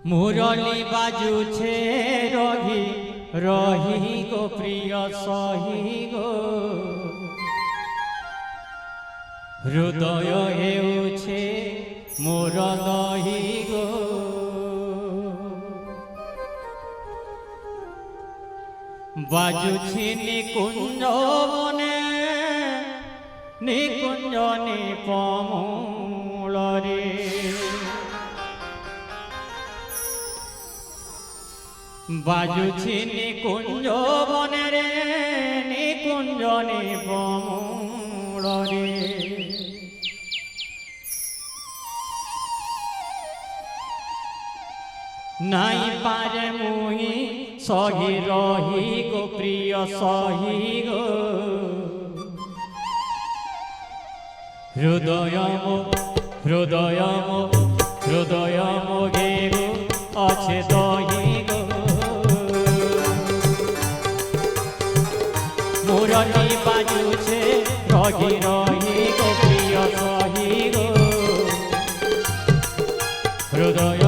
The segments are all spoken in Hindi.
मुरली बाजुछे रही रही गो प्रिय सही गो हृदय हेउछे मोर दही गो बाजुछि निकुंज बने निकुंज निपमूल रे बाजुछि निकुंज बने रे निकुंज निपमूल रे नाई पारे मुही सही रही गो प्रिय सही गो हृदय मोगे गो अच्छे दही गो मुरली बाजुछे रही रही गो प्रिय सही गो हृदय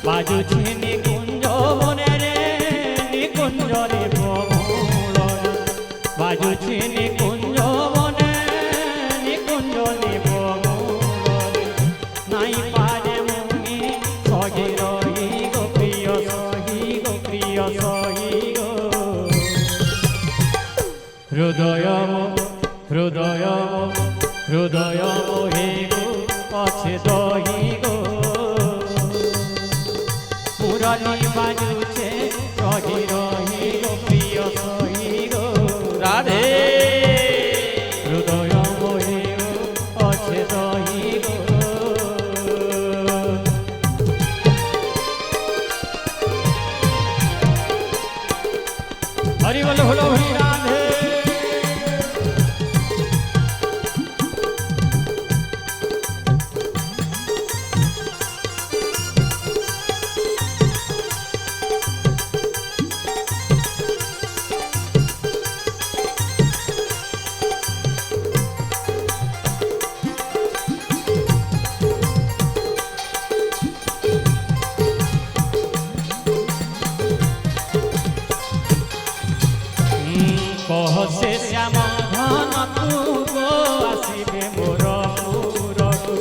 बाजुछि निकुंज बने रे निकुंज निपमूल बाजुछि निकुंज बने निकुंज निपमूल नाई पारे मुही सही रही गो प्रिय सही गो प्रिय सही गो हृदय मोहे गो अच्छे दही गो मुरली बाजुछे रही रही गो प्रिय सही गो राधे हृदय मोहे गो अच्छे दही गो हरि बोल होलो हरि राधे कह से श्याम घन तू गो आसबे मोर पुरकु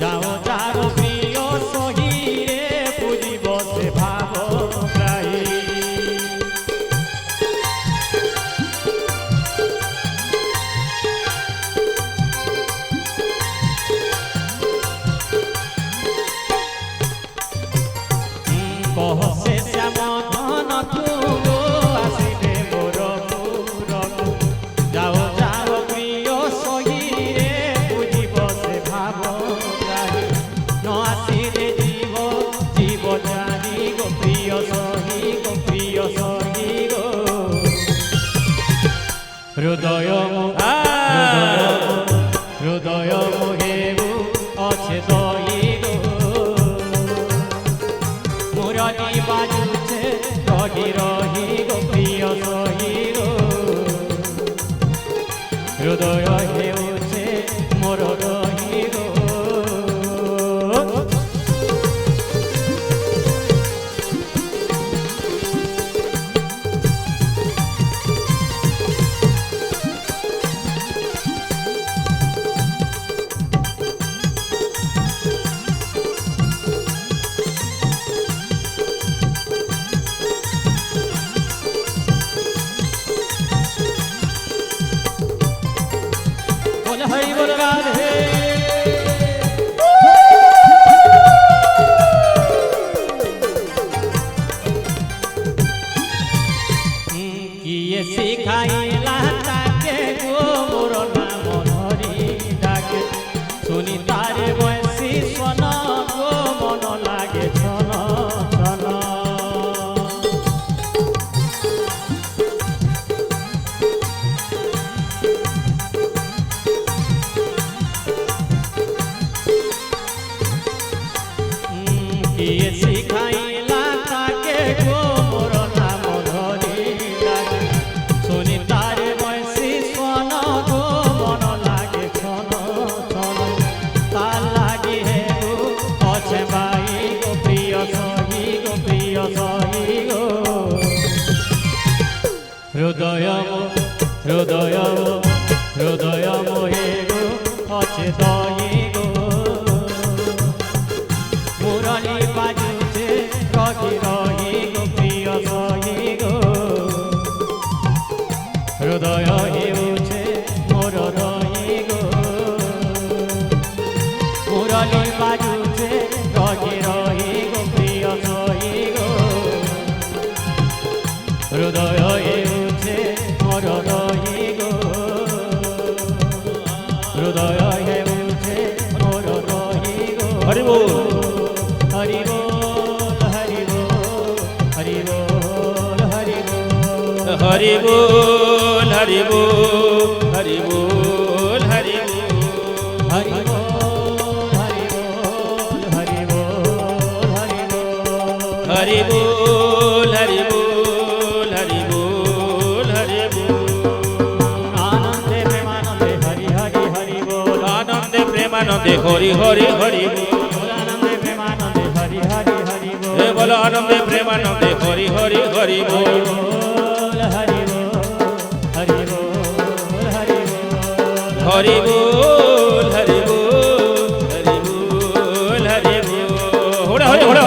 जाओ जार प्रिय सही रे पूजिब से भाव ग्राही कह से श्याम घन तू गो आसबे मोर हृदय मोहे गो अच्छे दही गो मुरली बाजुछे रही रही गो प्रिय सही गो हृदय हेउछे मोर दही गो हरि बोल राधे किए सिखाइला ताके गो मोर नाम धरी डाके सुनी तारे बंसी स्वन गो मन लागे छन छन किए सिखाइला ताके गो मोर नाम धरी डाके सुनी तारे হৃদয় হৃদয় হৃদয় মোহে গো আছে দয়ে গো মুরলী বাজুছে রহি রহি গো প্রিয় সহি গো হৃদয় হেউছে মোর রহি গো মুরলী বাজুছে রহি রহি গো প্রিয় সহি গো হৃদয় হেউছে মোর রহি গো হৃদয় হেউছে মোর রহি গো হরি বল হরি বল হরি বল হরি বল হরি বল হরি বল হরি বল হরি বল হরি বল হরি বল হরি বল হরি বল হরি বল হরি বল হরি বল হরি বল হরি বল আনন্দে প্রেমানন্দে হরি হরি হরি বল আনন্দে প্রেমানন্দে হরি হরি হরি বল আনন্দে প্রেমানন্দে হরি হরি হরি বল হে বল আনন্দে প্রেমানন্দে হরি হরি হরি বল হরি বল হরি বল হরি বল হরি বল হরি বল হরি বল হরি বল হরি বল